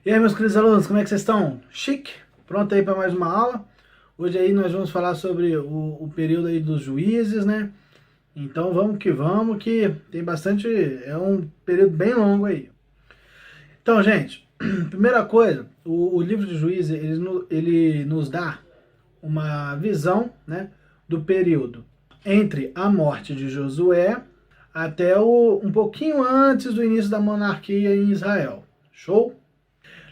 E aí, meus queridos alunos, como é que vocês estão? Chique? Pronto aí para mais uma aula? Hoje aí nós vamos falar sobre o período aí dos juízes, né? Então vamos que tem bastante, é um período bem longo aí. Então, gente, primeira coisa, o livro de Juízes, ele nos dá uma visão, né, do período entre a morte de Josué até um pouquinho antes do início da monarquia em Israel. Show?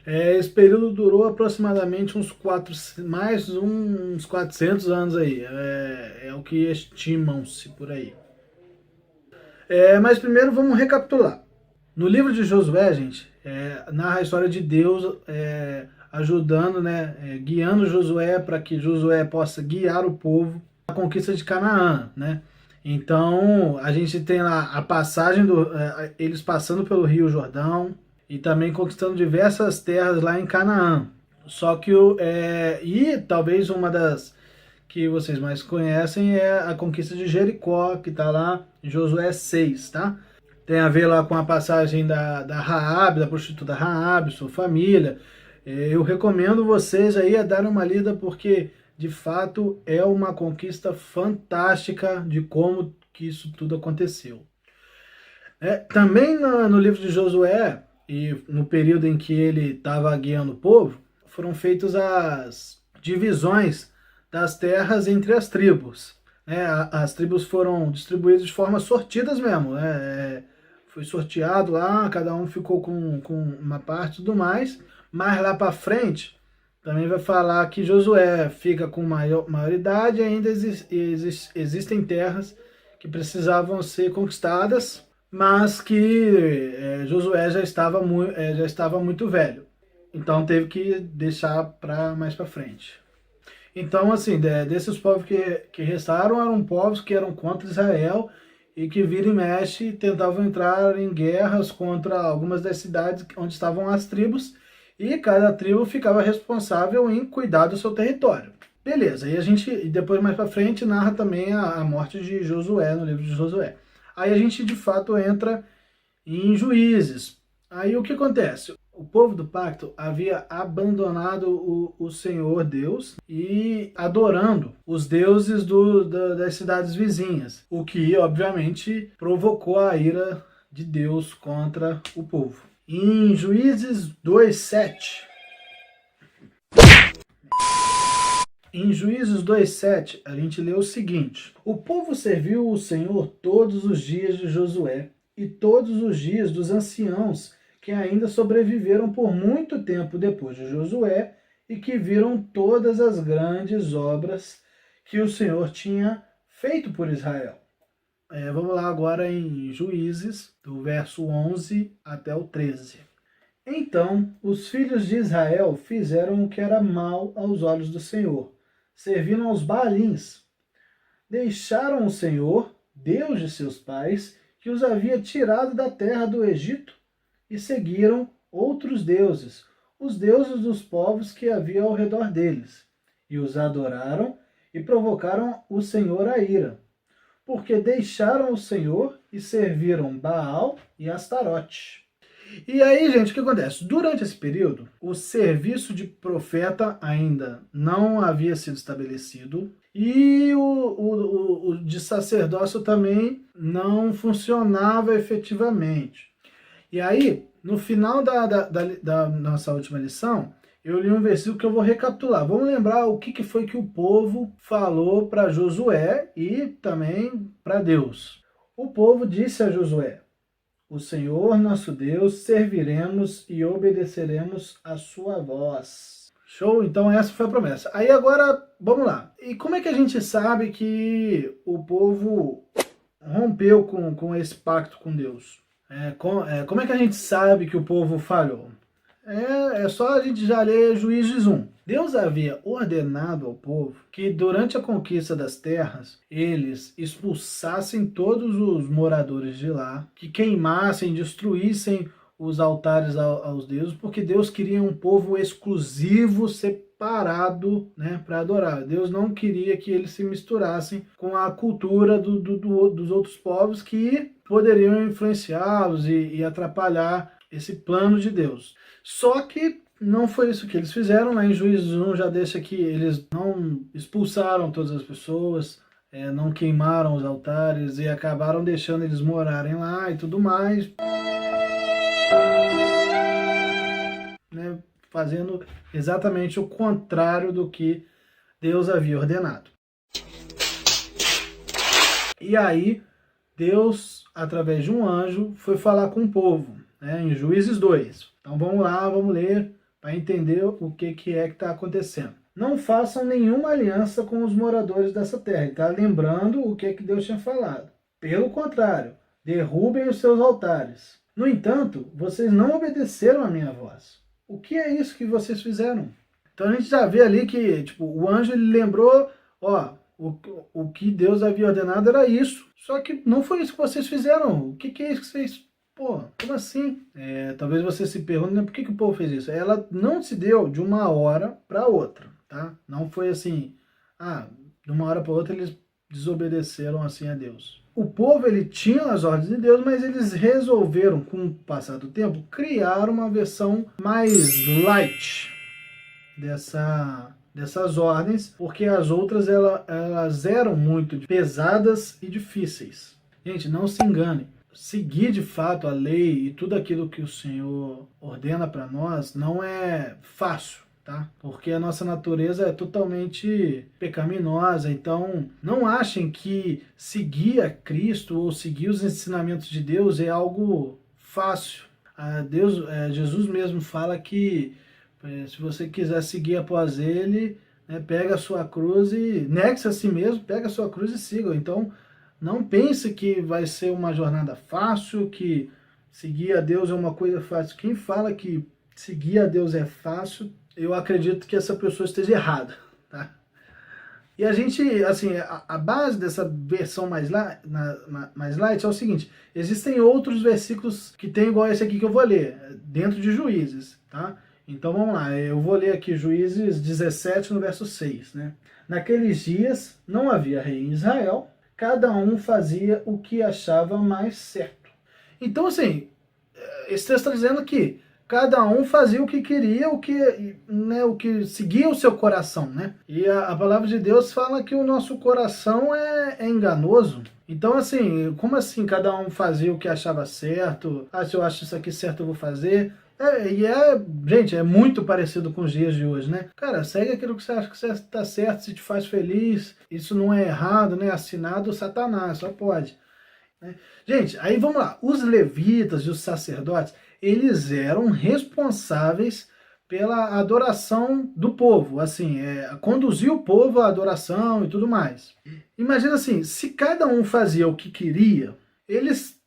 Esse período durou aproximadamente uns 400 anos aí, é o que estimam-se por aí. Mas primeiro vamos recapitular. No livro de Josué, gente, narra a história de Deus ajudando, né, guiando Josué para que Josué possa guiar o povo à conquista de Canaã, né? Então a gente tem lá a passagem eles passando pelo Rio Jordão, e também conquistando diversas terras lá em Canaã. Só que e talvez uma das que vocês mais conhecem é a conquista de Jericó, que está lá em Josué 6, tá? Tem a ver lá com a passagem da Raabe, da prostituta Raabe, sua família. Eu recomendo vocês aí a darem uma lida, porque de fato é uma conquista fantástica de como que isso tudo aconteceu. Também no livro de Josué, e no período em que ele estava guiando o povo, foram feitas as divisões das terras entre as tribos. As tribos foram distribuídas de forma sortidas mesmo. Foi sorteado lá, cada um ficou com uma parte e tudo mais. Mas lá para frente, também vai falar que Josué fica com maioridade e ainda existem terras que precisavam ser conquistadas, mas que Josué já estava muito velho. Então teve que deixar para mais para frente. Então, assim, desses povos que restaram, eram povos que eram contra Israel e que vira e mexe tentavam entrar em guerras contra algumas das cidades onde estavam as tribos, e cada tribo ficava responsável em cuidar do seu território. Beleza, e depois mais para frente narra também a morte de Josué no livro de Josué. Aí a gente de fato entra em Juízes. Aí o que acontece? O povo do pacto havia abandonado o Senhor Deus e adorando os deuses das cidades vizinhas, o que obviamente provocou a ira de Deus contra o povo. Em Juízes 2:7, a gente lê o seguinte: o povo serviu o Senhor todos os dias de Josué e todos os dias dos anciãos que ainda sobreviveram por muito tempo depois de Josué e que viram todas as grandes obras que o Senhor tinha feito por Israel. Vamos lá agora em Juízes, do verso 11 até o 13. Então os filhos de Israel fizeram o que era mal aos olhos do Senhor, servindo aos Baalins. Deixaram o Senhor, Deus de seus pais, que os havia tirado da terra do Egito, e seguiram outros deuses, os deuses dos povos que havia ao redor deles, e os adoraram e provocaram o Senhor a ira, porque deixaram o Senhor e serviram Baal e Astarote. E aí, gente, o que acontece? Durante esse período, o serviço de profeta ainda não havia sido estabelecido e o de sacerdócio também não funcionava efetivamente. E aí, no final da nossa última lição, eu li um versículo que eu vou recapitular. Vamos lembrar o que foi que o povo falou para Josué e também para Deus. O povo disse a Josué: o Senhor nosso Deus serviremos e obedeceremos a sua voz. Show? Então essa foi a promessa. Aí agora, vamos lá. E como é que a gente sabe que o povo rompeu com esse pacto com Deus? Como é que a gente sabe que o povo falhou? É só a gente já ler Juízes 1. Deus havia ordenado ao povo que durante a conquista das terras, eles expulsassem todos os moradores de lá, que queimassem, destruíssem os altares aos deuses, porque Deus queria um povo exclusivo, separado, né, para adorar. Deus não queria que eles se misturassem com a cultura dos outros povos que poderiam influenciá-los e atrapalhar esse plano de Deus. Só que não foi isso que eles fizeram. Lá em Juízes 1 já deixa que eles não expulsaram todas as pessoas, não queimaram os altares e acabaram deixando eles morarem lá e tudo mais, né, fazendo exatamente o contrário do que Deus havia ordenado. E aí, Deus, através de um anjo, foi falar com o povo, né, em Juízes 2. Então vamos lá, vamos ler para entender o que é que está acontecendo. Não façam nenhuma aliança com os moradores dessa terra. Ele está lembrando o que Deus tinha falado. Pelo contrário, derrubem os seus altares. No entanto, vocês não obedeceram à minha voz. O que é isso que vocês fizeram? Então a gente já vê ali que tipo, o anjo ele lembrou, ó, o que Deus havia ordenado era isso. Só que não foi isso que vocês fizeram. O que é isso que vocês... Pô, como assim? Talvez você se pergunte, né, por que o povo fez isso? Ela não se deu de uma hora para outra, tá? Não foi assim, de uma hora para outra eles desobedeceram assim a Deus. O povo, ele tinha as ordens de Deus, mas eles resolveram, com o passar do tempo, criar uma versão mais light dessas ordens, porque as outras elas eram muito pesadas e difíceis. Gente, não se engane. Seguir de fato a lei e tudo aquilo que o Senhor ordena para nós não é fácil, tá? Porque a nossa natureza é totalmente pecaminosa. Então, não achem que seguir a Cristo ou seguir os ensinamentos de Deus é algo fácil. Jesus mesmo fala que se você quiser seguir após ele, né, pega a sua cruz e negue-se a si mesmo, pega a sua cruz e siga. Então, não pense que vai ser uma jornada fácil, que seguir a Deus é uma coisa fácil. Quem fala que seguir a Deus é fácil, eu acredito que essa pessoa esteja errada, tá? E a gente, assim, a base dessa versão mais light é o seguinte: existem outros versículos que tem igual esse aqui que eu vou ler, dentro de Juízes, tá? Então vamos lá, eu vou ler aqui Juízes 17 no verso 6, né? Naqueles dias não havia rei em Israel, cada um fazia o que achava mais certo. Então, assim, esse texto está dizendo que cada um fazia o que queria, o que seguia o seu coração, né? E a palavra de Deus fala que o nosso coração é enganoso. Então, assim, como assim cada um fazia o que achava certo? Se eu acho isso aqui certo, eu vou fazer. Gente, é muito parecido com os dias de hoje, né? Cara, segue aquilo que você acha que está certo, se te faz feliz. Isso não é errado, né? Assinado Satanás, só pode. Né? Gente, aí vamos lá. Os levitas e os sacerdotes, eles eram responsáveis pela adoração do povo, assim, conduzir o povo à adoração e tudo mais. Imagina assim, se cada um fazia o que queria, eles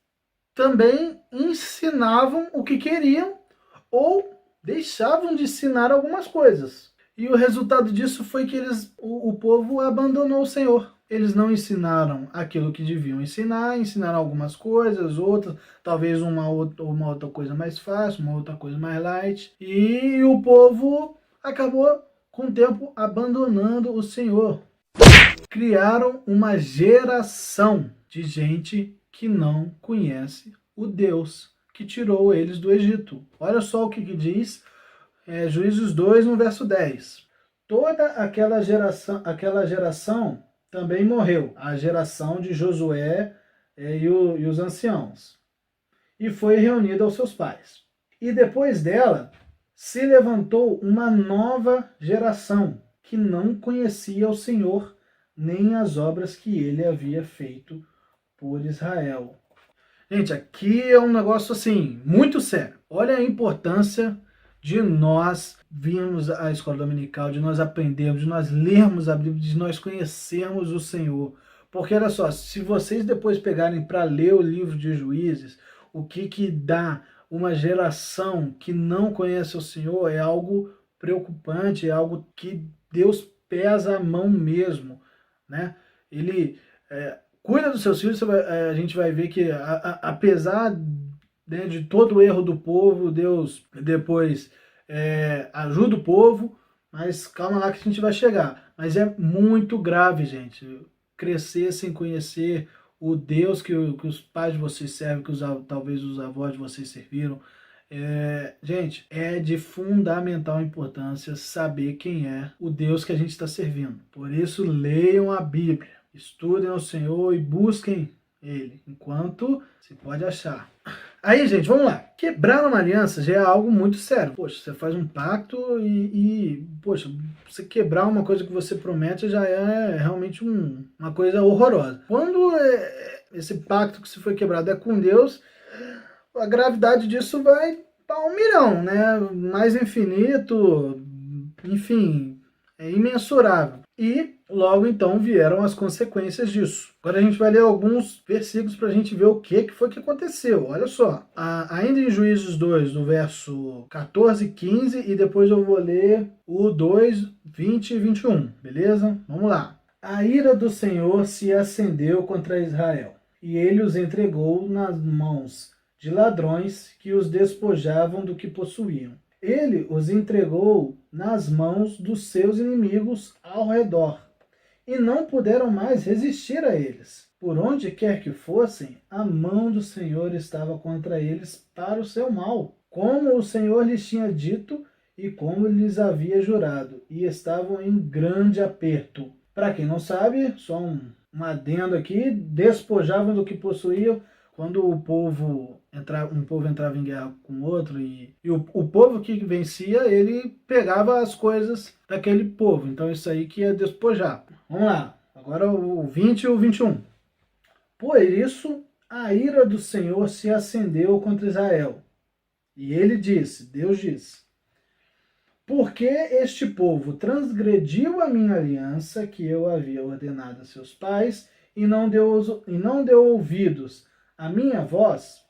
também ensinavam o que queriam ou deixavam de ensinar algumas coisas. E o resultado disso foi que o povo abandonou o Senhor. Eles não ensinaram aquilo que deviam ensinar, ensinaram algumas coisas, outras, talvez uma outra coisa mais fácil, uma outra coisa mais light. E o povo acabou, com o tempo, abandonando o Senhor. Criaram uma geração de gente que não conhece o Deus que tirou eles do Egito. Olha só o que diz Juízes 2, no verso 10. Toda aquela geração também morreu, a geração de Josué e os anciãos, e foi reunida aos seus pais. E depois dela se levantou uma nova geração que não conhecia o Senhor, nem as obras que ele havia feito por Israel. Gente, aqui é um negócio assim, muito sério. Olha a importância de nós virmos à escola dominical, de nós aprendermos, de nós lermos a Bíblia, de nós conhecermos o Senhor. Porque olha só, se vocês depois pegarem para ler o livro de Juízes, o que dá uma geração que não conhece o Senhor é algo preocupante, é algo que Deus pesa a mão mesmo, né? Ele cuida dos seus filhos. A gente vai ver que apesar, né, de todo o erro do povo, Deus depois ajuda o povo, mas calma lá que a gente vai chegar. Mas é muito grave, gente, crescer sem conhecer o Deus que os pais de vocês servem, talvez os avós de vocês serviram. Gente, é de fundamental importância saber quem é o Deus que a gente está servindo. Por isso, leiam a Bíblia, estudem o Senhor e busquem Ele, enquanto se pode achar. Aí, gente, vamos lá. Quebrar uma aliança já é algo muito sério. Poxa, você faz um pacto poxa, você quebrar uma coisa que você promete já é realmente uma coisa horrorosa. Quando esse pacto que se foi quebrado é com Deus, a gravidade disso vai para 1 milhão, né? Mais infinito, enfim, é imensurável. E logo então vieram as consequências disso. Agora a gente vai ler alguns versículos para a gente ver o que foi que aconteceu. Olha só, ainda em Juízes 2, do verso 14 e 15, e depois eu vou ler o 2, 20 e 21, beleza? Vamos lá. A ira do Senhor se acendeu contra Israel, e ele os entregou nas mãos de ladrões que os despojavam do que possuíam. Ele os entregou nas mãos dos seus inimigos ao redor, e não puderam mais resistir a eles. Por onde quer que fossem, a mão do Senhor estava contra eles para o seu mal, como o Senhor lhes tinha dito e como lhes havia jurado, e estavam em grande aperto. Para quem não sabe, só um adendo aqui, despojavam do que possuíam. Quando um povo entrava em guerra com outro e o povo que vencia, ele pegava as coisas daquele povo. Então isso aí que é despojar. Vamos lá, agora o 20 e o 21. Por isso, a ira do Senhor se acendeu contra Israel. E ele disse, Deus disse, porque este povo transgrediu a minha aliança que eu havia ordenado a seus pais e não deu ouvidos a minha voz,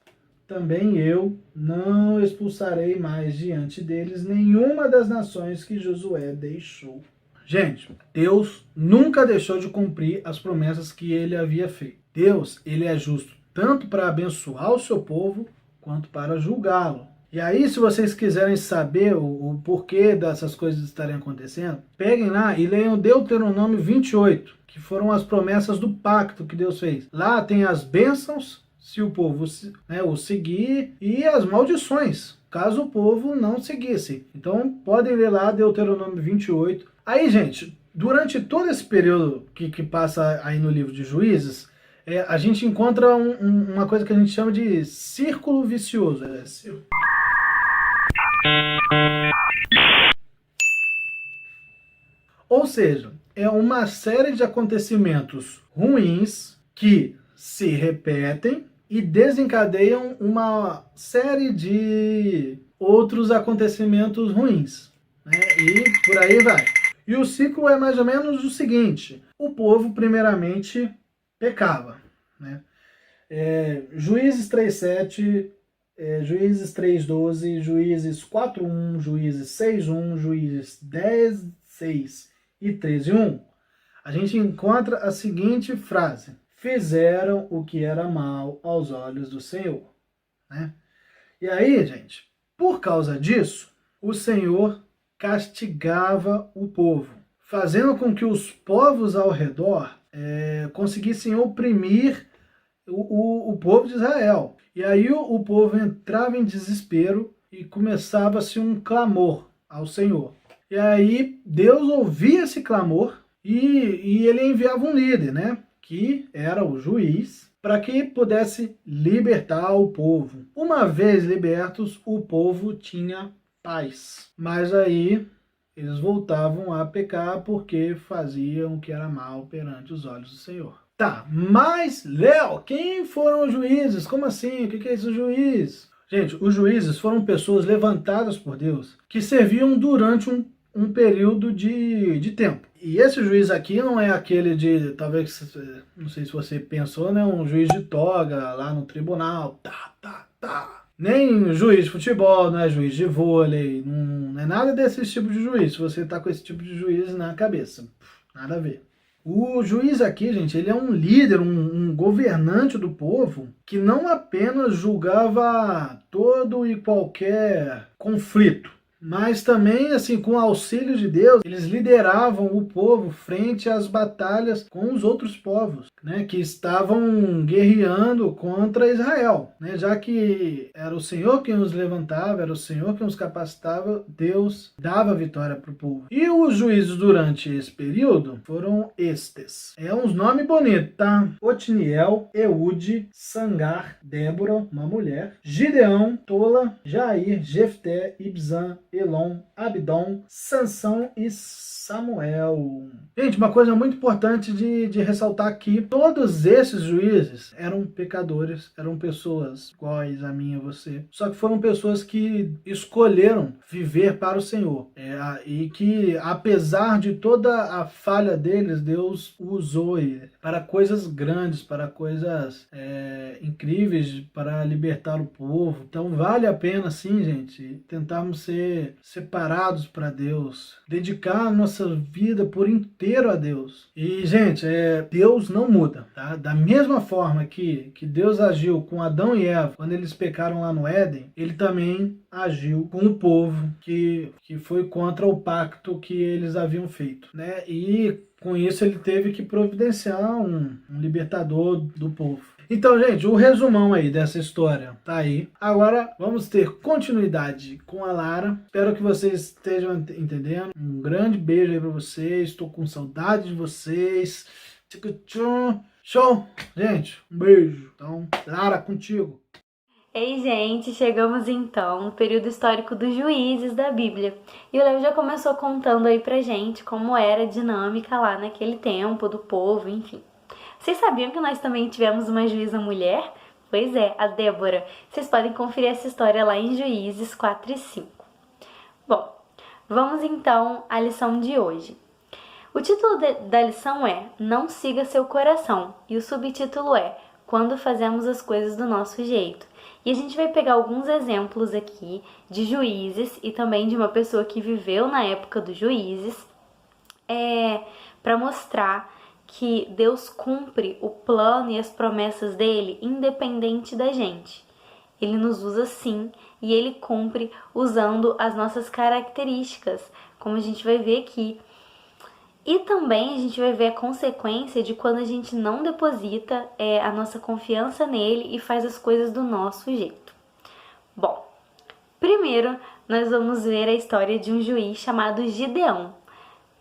também eu não expulsarei mais diante deles nenhuma das nações que Josué deixou. Gente, Deus nunca deixou de cumprir as promessas que ele havia feito. Deus, ele é justo tanto para abençoar o seu povo, quanto para julgá-lo. E aí, se vocês quiserem saber o porquê dessas coisas estarem acontecendo, peguem lá e leiam Deuteronômio 28, que foram as promessas do pacto que Deus fez. Lá tem as bênçãos, se o povo o seguir, e as maldições, caso o povo não seguisse. Então, podem ler lá Deuteronômio 28. Aí, gente, durante todo esse período que passa aí no livro de Juízes, a gente encontra uma coisa que a gente chama de círculo vicioso. Ou seja, é uma série de acontecimentos ruins que se repetem e desencadeiam uma série de outros acontecimentos ruins, né? E por aí vai. E o ciclo é mais ou menos o seguinte: o povo primeiramente pecava, né? Juízes 3:7, Juízes 3:12, Juízes 4:1, Juízes 6:1, Juízes 10:6 e 13:1, a gente encontra a seguinte frase: fizeram o que era mal aos olhos do Senhor, né? E aí, gente, por causa disso, o Senhor castigava o povo, fazendo com que os povos ao redor conseguissem oprimir o povo de Israel. E aí o povo entrava em desespero e começava-se um clamor ao Senhor. E aí Deus ouvia esse clamor e ele enviava um líder, né? Que era o juiz, para que pudesse libertar o povo. Uma vez libertos, o povo tinha paz. Mas aí eles voltavam a pecar porque faziam o que era mal perante os olhos do Senhor. Tá, mas, Léo, quem foram os juízes? Como assim? O que é isso, juiz? Gente, os juízes foram pessoas levantadas por Deus que serviam durante um período de tempo. E esse juiz aqui não é aquele de, talvez, não sei se você pensou, né? Um juiz de toga lá no tribunal. Nem juiz de futebol, não é juiz de vôlei, não é nada desse tipo de juiz. Se você tá com esse tipo de juiz na cabeça, nada a ver. O juiz aqui, gente, ele é um líder, um governante do povo que não apenas julgava todo e qualquer conflito, mas também, assim, com o auxílio de Deus, eles lideravam o povo frente às batalhas com os outros povos, né, que estavam guerreando contra Israel, né, já que era o Senhor quem os levantava, era o Senhor quem os capacitava, Deus dava vitória para o povo. E os juízes durante esse período foram estes. É uns nomes bonitos, tá? Otniel, Eude, Sangar, Débora, uma mulher, Gideão, Tola, Jair, Jefté, Ibzan, Elon, Abdon, Sansão e Samuel. Gente, uma coisa muito importante de ressaltar aqui, todos esses juízes eram pecadores, eram pessoas iguais a mim e a você, só que foram pessoas que escolheram viver para o Senhor, e que apesar de toda a falha deles, Deus usou ele para coisas grandes, para coisas incríveis, para libertar o povo. Então vale a pena, sim, gente, tentarmos ser separados para Deus, dedicar a nossa vida por inteiro a Deus. E, gente, Deus não muda, tá? Da mesma forma que Deus agiu com Adão e Eva quando eles pecaram lá no Éden, ele também agiu com o povo que foi contra o pacto que eles haviam feito, né? E com isso ele teve que providenciar um libertador do povo. Então, gente, o resumão aí dessa história tá aí. Agora vamos ter continuidade com a Lara. Espero que vocês estejam entendendo. Um grande beijo aí pra vocês. Estou com saudade de vocês. Show! Gente, um beijo. Então, Lara, contigo. Ei, gente, chegamos então no período histórico dos juízes da Bíblia. E o Léo já começou contando aí pra gente como era a dinâmica lá naquele tempo do povo, enfim. Vocês sabiam que nós também tivemos uma juíza mulher? Pois é, a Débora. Vocês podem conferir essa história lá em Juízes 4 e 5. Bom, vamos então à lição de hoje. O título da lição é Não Siga Seu Coração e o subtítulo é Quando Fazemos as Coisas do Nosso Jeito. E a gente vai pegar alguns exemplos aqui de juízes e também de uma pessoa que viveu na época dos juízes, para mostrar que Deus cumpre o plano e as promessas dele independente da gente. Ele nos usa sim e ele cumpre usando as nossas características, como a gente vai ver aqui. E também a gente vai ver a consequência de quando a gente não deposita a nossa confiança nele e faz as coisas do nosso jeito. Bom, primeiro nós vamos ver a história de um juiz chamado Gideão.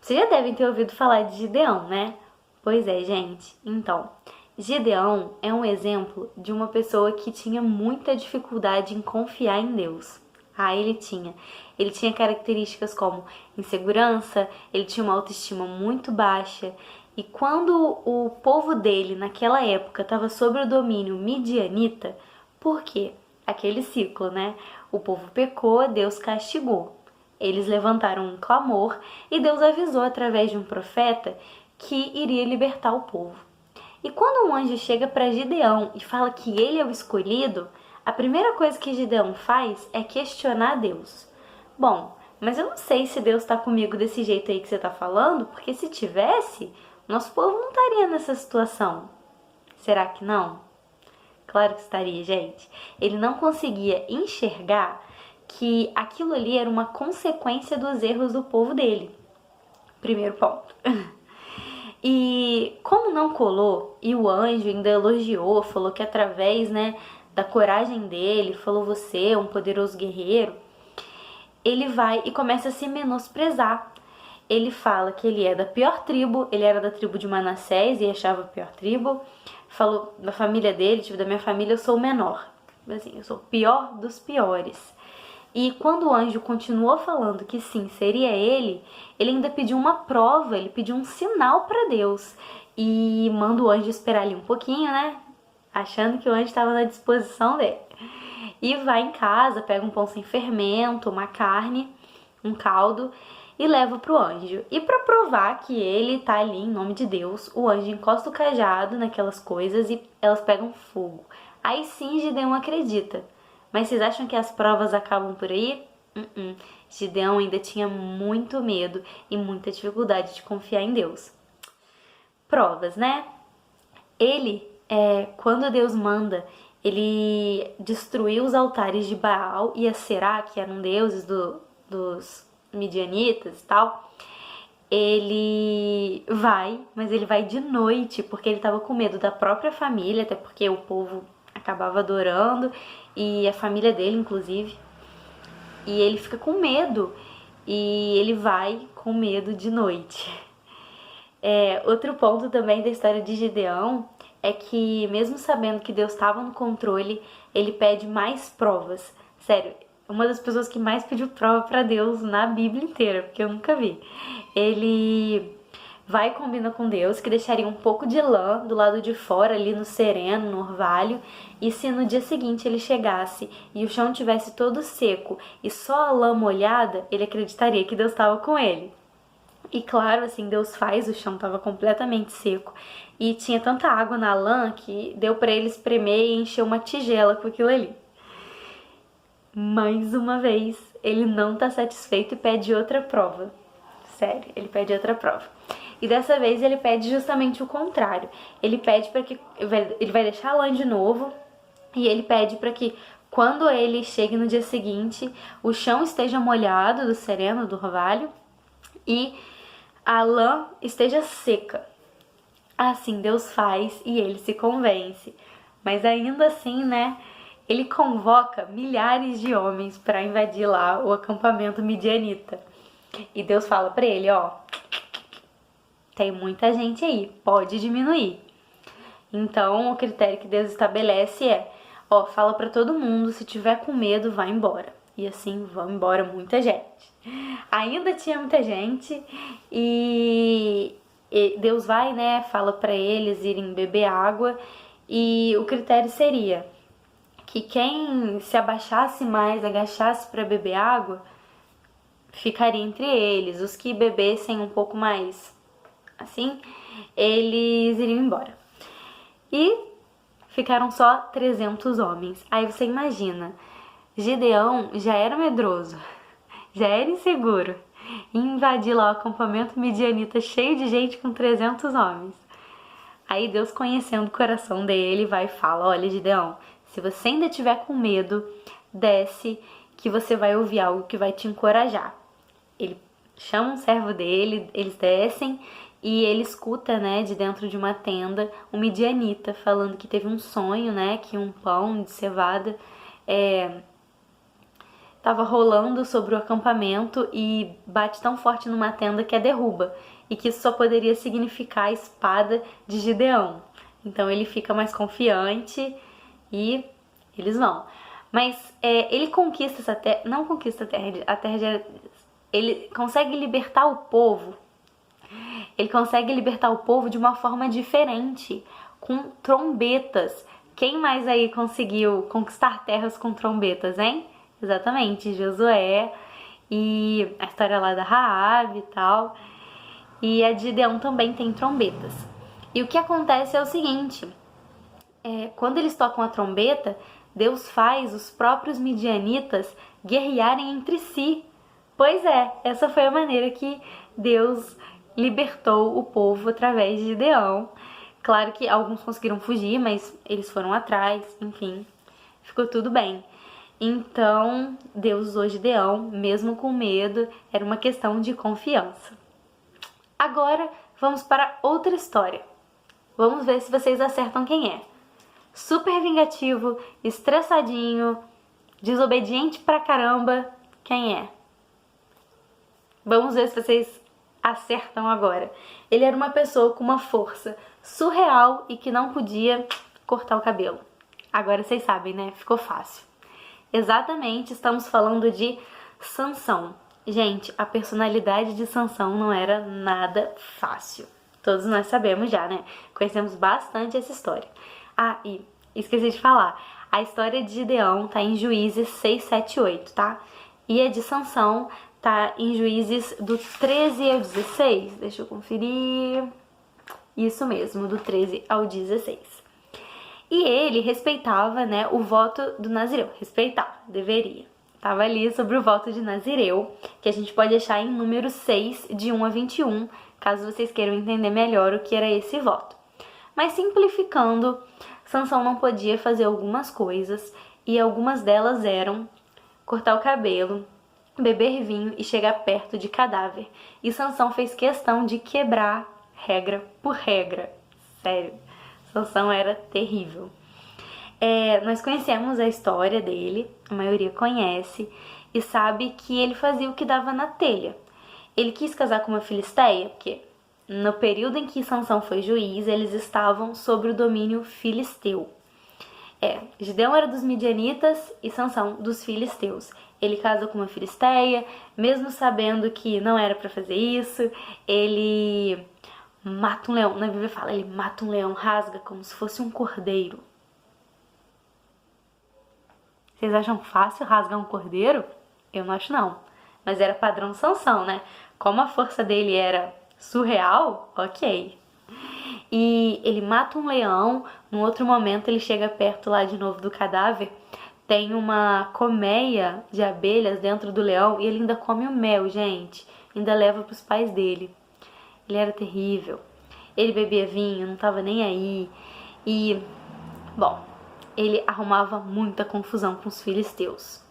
Vocês já devem ter ouvido falar de Gideão, né? Pois é, gente. Então, Gideão é um exemplo de uma pessoa que tinha muita dificuldade em confiar em Deus. Ele tinha. Ele tinha características como insegurança, ele tinha uma autoestima muito baixa. E quando o povo dele, naquela época, estava sob o domínio midianita, por quê? Aquele ciclo, né? O povo pecou, Deus castigou. Eles levantaram um clamor e Deus avisou através de um profeta que iria libertar o povo. E quando um anjo chega para Gideão e fala que ele é o escolhido, a primeira coisa que Gideão faz é questionar Deus. Bom, mas eu não sei se Deus está comigo desse jeito aí que você está falando, porque se tivesse, nosso povo não estaria nessa situação. Será que não? Claro que estaria, gente. Ele não conseguia enxergar que aquilo ali era uma consequência dos erros do povo dele. Primeiro ponto. E como não colou, e o anjo ainda elogiou, falou que através, da coragem dele, falou você é um poderoso guerreiro, ele vai e começa a se menosprezar. Ele fala que ele é da pior tribo, ele era da tribo de Manassés e achava a pior tribo. Falou da família dele, da minha família eu sou o menor. Assim, eu sou o pior dos piores. E quando o anjo continuou falando que sim, seria ele ainda pediu uma prova, ele pediu um sinal para Deus. E manda o anjo esperar ali um pouquinho, achando que o anjo estava na disposição dele. E vai em casa, pega um pão sem fermento, uma carne, um caldo e leva pro anjo. E para provar que ele tá ali em nome de Deus, o anjo encosta o cajado naquelas coisas e elas pegam fogo. Aí sim Gideão acredita. Mas vocês acham que as provas acabam por aí? Gideão ainda tinha muito medo e muita dificuldade de confiar em Deus. Provas, né? Ele, quando Deus manda ele destruir os altares de Baal e Aserá, que eram deuses dos midianitas e tal, ele vai, mas ele vai de noite, porque ele estava com medo da própria família, até porque o povo acabava adorando, e a família dele, inclusive. E ele fica com medo, e ele vai com medo de noite. Outro ponto também da história de Gideão é que, mesmo sabendo que Deus estava no controle, ele pede mais provas. Sério, uma das pessoas que mais pediu prova para Deus na Bíblia inteira, porque eu nunca vi. Ele vai e combina com Deus que deixaria um pouco de lã do lado de fora, ali no sereno, no orvalho, e se no dia seguinte ele chegasse e o chão tivesse todo seco e só a lã molhada, ele acreditaria que Deus estava com ele. E claro, assim, Deus faz, o chão estava completamente seco e tinha tanta água na lã que deu para ele espremer e encher uma tigela com aquilo ali. Mais uma vez, ele não tá satisfeito e pede outra prova. Sério, ele pede outra prova. E dessa vez ele pede justamente o contrário. Ele pede para que ele vai deixar a lã de novo e ele pede para que quando ele chegue no dia seguinte, o chão esteja molhado do sereno, do orvalho, e a lã esteja seca. Assim Deus faz e ele se convence. Mas ainda assim, né, ele convoca milhares de homens para invadir lá o acampamento midianita. E Deus fala para ele, ó, tem muita gente aí, pode diminuir. Então, o critério que Deus estabelece é, ó, fala para todo mundo, se tiver com medo, vai embora. E assim, vão embora muita gente. Ainda tinha muita gente e Deus vai, né, fala para eles irem beber água e o critério seria que quem se abaixasse mais, agachasse para beber água, ficaria entre eles. Os que bebessem um pouco mais assim, eles iriam embora. E ficaram só 300 homens. Aí você imagina, Gideão já era medroso, já era inseguro, e invadir lá o acampamento midianita cheio de gente com 300 homens. Aí Deus, conhecendo o coração dele, vai e fala, olha Gideão, se você ainda tiver com medo, desce que você vai ouvir algo que vai te encorajar. Ele chama um servo dele, eles descem e ele escuta, né, de dentro de uma tenda, um midianita falando que teve um sonho, né, que um pão de cevada estava rolando sobre o acampamento e bate tão forte numa tenda que a derruba. E que isso só poderia significar a espada de Gideão. Então ele fica mais confiante e eles vão. Mas ele conquista essa terra, não conquista a terra de... Ele consegue libertar o povo. Ele consegue libertar o povo de uma forma diferente, com trombetas. Quem mais aí conseguiu conquistar terras com trombetas, hein? Exatamente, Josué e a história lá da Raabe e tal. E a de Gideão também tem trombetas. E o que acontece é o seguinte, quando eles tocam a trombeta, Deus faz os próprios midianitas guerrearem entre si. Pois é, essa foi a maneira que Deus libertou o povo através de Gideão. Claro que alguns conseguiram fugir, mas eles foram atrás, enfim, ficou tudo bem. Então, Deus usou Gideão, mesmo com medo, era uma questão de confiança. Agora, vamos para outra história. Vamos ver se vocês acertam quem é. Super vingativo, estressadinho, desobediente pra caramba, quem é? Vamos ver se vocês acertam agora. Ele era uma pessoa com uma força surreal e que não podia cortar o cabelo. Agora vocês sabem, né? Ficou fácil. Exatamente, estamos falando de Sansão. Gente, a personalidade de Sansão não era nada fácil. Todos nós sabemos já, né? Conhecemos bastante essa história. Ah, e esqueci de falar. A história de Gideão tá em Juízes 6, 7 e 8, tá? E a de Sansão tá em Juízes do 13 ao 16. Deixa eu conferir. Isso mesmo, do 13 ao 16. E ele respeitava, né, o voto do Nazireu. Respeitava, deveria. Tava ali sobre o voto de Nazireu, que a gente pode achar em número 6, de 1 a 21, caso vocês queiram entender melhor o que era esse voto. Mas simplificando, Sansão não podia fazer algumas coisas, e algumas delas eram cortar o cabelo, beber vinho e chegar perto de cadáver. E Sansão fez questão de quebrar regra por regra. Sério, Sansão era terrível. Nós conhecemos a história dele, a maioria conhece, e sabe que ele fazia o que dava na telha. Ele quis casar com uma filisteia, porque no período em que Sansão foi juiz, eles estavam sob o domínio filisteu. Gideão era dos midianitas e Sansão dos filisteus. Ele casa com uma filisteia, mesmo sabendo que não era para fazer isso. Ele mata um leão, na Bíblia fala, ele mata um leão, rasga como se fosse um cordeiro. Vocês acham fácil rasgar um cordeiro? Eu não acho não, mas era padrão Sansão, né? Como a força dele era surreal, ok. E ele mata um leão, num outro momento ele chega perto lá de novo do cadáver, tem uma colmeia de abelhas dentro do leão e ele ainda come o mel, gente, ainda leva para os pais dele. Ele era terrível, ele bebia vinho, não tava nem aí e, bom, ele arrumava muita confusão com os filisteus.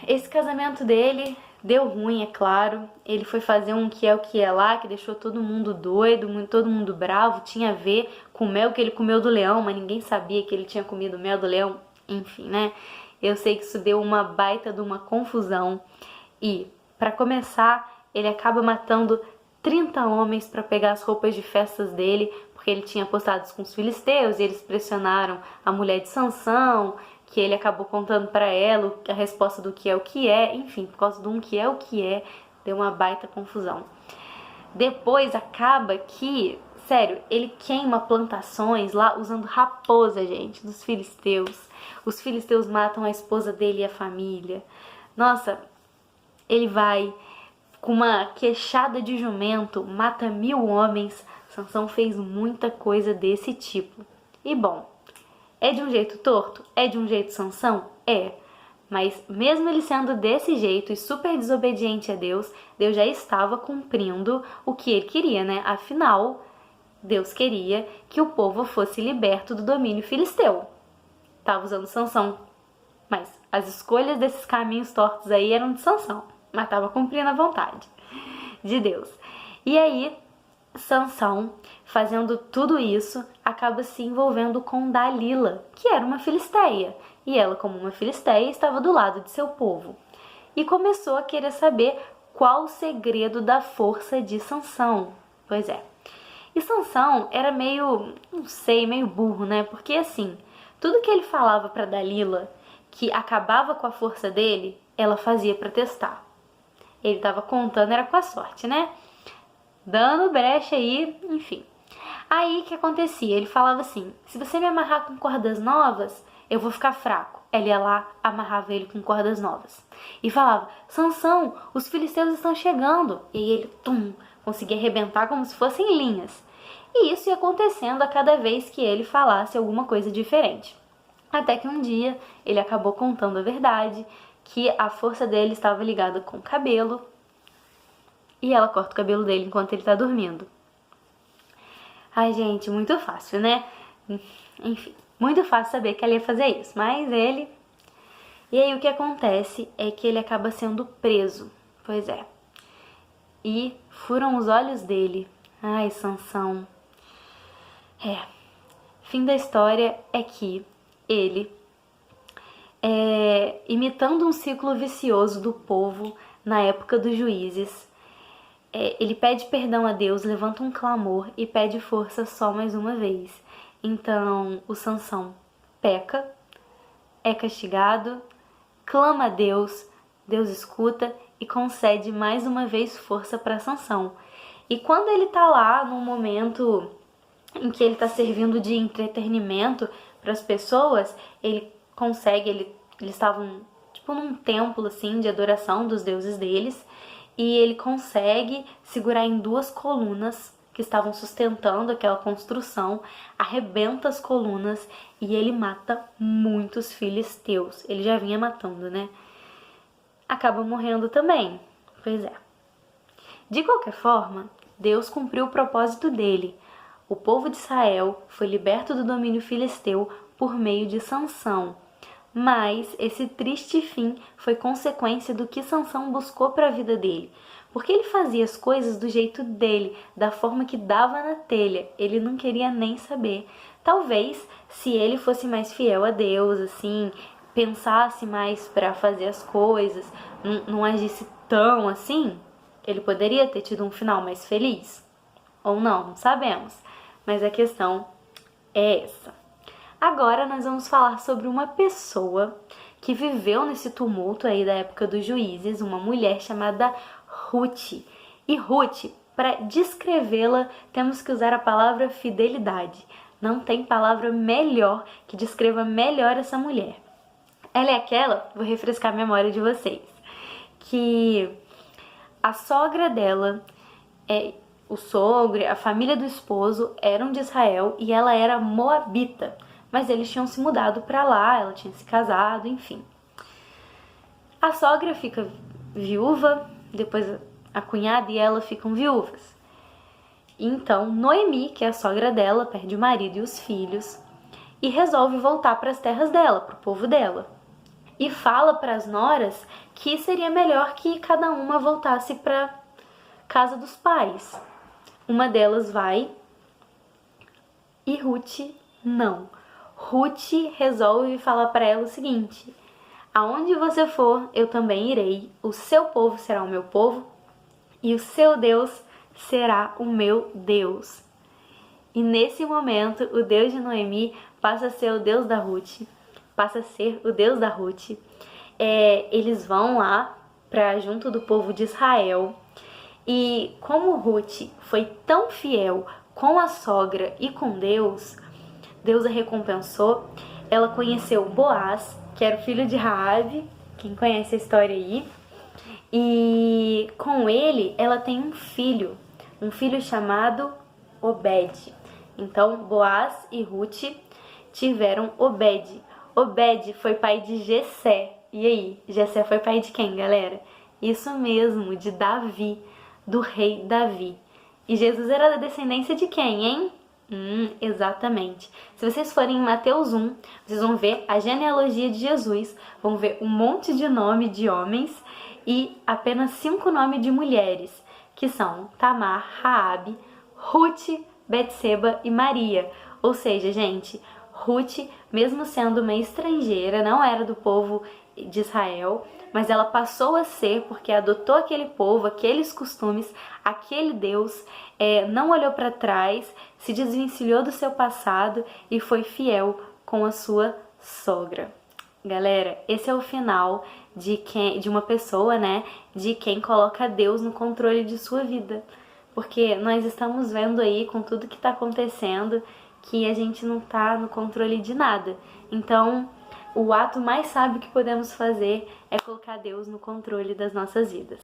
Esse casamento dele deu ruim, é claro. Ele foi fazer um que é o que é lá, que deixou todo mundo doido, todo mundo bravo. Tinha a ver com o mel que ele comeu do leão, mas ninguém sabia que ele tinha comido o mel do leão. Enfim, né? Eu sei que isso deu uma baita de uma confusão. E, para começar, ele acaba matando 30 homens para pegar as roupas de festas dele, porque ele tinha apostado com os filisteus e eles pressionaram a mulher de Sansão, que ele acabou contando para ela a resposta do que é o que é, enfim, por causa de um que é o que é, deu uma baita confusão. Depois acaba que, sério, ele queima plantações lá usando raposa, gente, dos filisteus. Os filisteus matam a esposa dele e a família. Nossa, ele vai com uma queixada de jumento, mata 1000 homens. Sansão fez muita coisa desse tipo. E bom, é de um jeito torto? É de um jeito Sansão? É. Mas mesmo ele sendo desse jeito e super desobediente a Deus, Deus já estava cumprindo o que ele queria, né? Afinal, Deus queria que o povo fosse liberto do domínio filisteu. Estava usando Sansão, mas as escolhas desses caminhos tortos aí eram de Sansão, mas estava cumprindo a vontade de Deus. E aí, Sansão, fazendo tudo isso, acaba se envolvendo com Dalila, que era uma filisteia, e ela, como uma filisteia, estava do lado de seu povo. E começou a querer saber qual o segredo da força de Sansão. Pois é. E Sansão era meio, não sei, meio burro, né? Porque assim, tudo que ele falava para Dalila, que acabava com a força dele, ela fazia para testar. Ele estava contando, era com a sorte, né? Dando brecha aí, enfim. Aí o que acontecia? Ele falava assim, se você me amarrar com cordas novas, eu vou ficar fraco. Ela ia lá, amarrava ele com cordas novas. E falava, Sansão, os filisteus estão chegando. E aí ele, conseguia arrebentar como se fossem linhas. E isso ia acontecendo a cada vez que ele falasse alguma coisa diferente. Até que um dia ele acabou contando a verdade, que a força dele estava ligada com o cabelo, e ela corta o cabelo dele enquanto ele tá dormindo. Ai, gente, muito fácil, né? Enfim, muito fácil saber que ela ia fazer isso, mas ele... E aí o que acontece é que ele acaba sendo preso, pois é. E furam os olhos dele. Ai, Sansão. Fim da história é que ele, imitando um ciclo vicioso do povo na época dos juízes, ele pede perdão a Deus, levanta um clamor e pede força só mais uma vez. Então, o Sansão peca, é castigado, clama a Deus, Deus escuta e concede mais uma vez força para Sansão. E quando ele tá lá num momento em que ele tá servindo de entretenimento para as pessoas, ele consegue, eles estavam tipo num templo assim de adoração dos deuses deles, e ele consegue segurar em 2 colunas que estavam sustentando aquela construção, arrebenta as colunas e ele mata muitos filisteus. Ele já vinha matando, né? Acaba morrendo também. Pois é. De qualquer forma, Deus cumpriu o propósito dele. O povo de Israel foi liberto do domínio filisteu por meio de Sansão. Mas esse triste fim foi consequência do que Sansão buscou para a vida dele. Porque ele fazia as coisas do jeito dele, da forma que dava na telha. Ele não queria nem saber. Talvez, se ele fosse mais fiel a Deus, assim, pensasse mais para fazer as coisas, não agisse tão assim, ele poderia ter tido um final mais feliz. Ou não sabemos. Mas a questão é essa. Agora nós vamos falar sobre uma pessoa que viveu nesse tumulto aí da época dos juízes, uma mulher chamada Ruth. E Ruth, para descrevê-la, temos que usar a palavra fidelidade. Não tem palavra melhor que descreva melhor essa mulher. Ela é aquela, vou refrescar a memória de vocês, que a sogra dela, o sogro, a família do esposo eram de Israel e ela era moabita. Mas eles tinham se mudado para lá, ela tinha se casado, enfim. A sogra fica viúva, depois a cunhada e ela ficam viúvas. Então, Noemi, que é a sogra dela, perde o marido e os filhos e resolve voltar para as terras dela, para o povo dela. E fala para as noras que seria melhor que cada uma voltasse para casa dos pais. Uma delas vai e Ruth não. Ruth resolve falar para ela o seguinte: aonde você for, eu também irei. O seu povo será o meu povo e o seu Deus será o meu Deus. E nesse momento, o Deus de Noemi passa a ser o Deus da Ruth. Eles vão lá para junto do povo de Israel. E como Ruth foi tão fiel com a sogra e com Deus, Deus a recompensou. Ela conheceu Boaz, que era o filho de Raabe, quem conhece a história aí. E com ele, ela tem um filho chamado Obed. Então, Boaz e Ruth tiveram Obed. Obed foi pai de Jessé. E aí, Jessé foi pai de quem, galera? Isso mesmo, de Davi, do rei Davi. E Jesus era da descendência de quem, hein? Exatamente. Se vocês forem em Mateus 1, vocês vão ver a genealogia de Jesus, vão ver um monte de nome de homens e apenas 5 nomes de mulheres, que são Tamar, Raabe, Ruth, Betseba e Maria. Ou seja, gente, Ruth, mesmo sendo uma estrangeira, não era do povo de Israel, mas ela passou a ser porque adotou aquele povo, aqueles costumes, aquele Deus, não olhou para trás, se desvencilhou do seu passado e foi fiel com a sua sogra. Galera, esse é o final de uma pessoa, né? De quem coloca Deus no controle de sua vida. Porque nós estamos vendo aí com tudo que está acontecendo que a gente não está no controle de nada. Então, o ato mais sábio que podemos fazer é colocar Deus no controle das nossas vidas.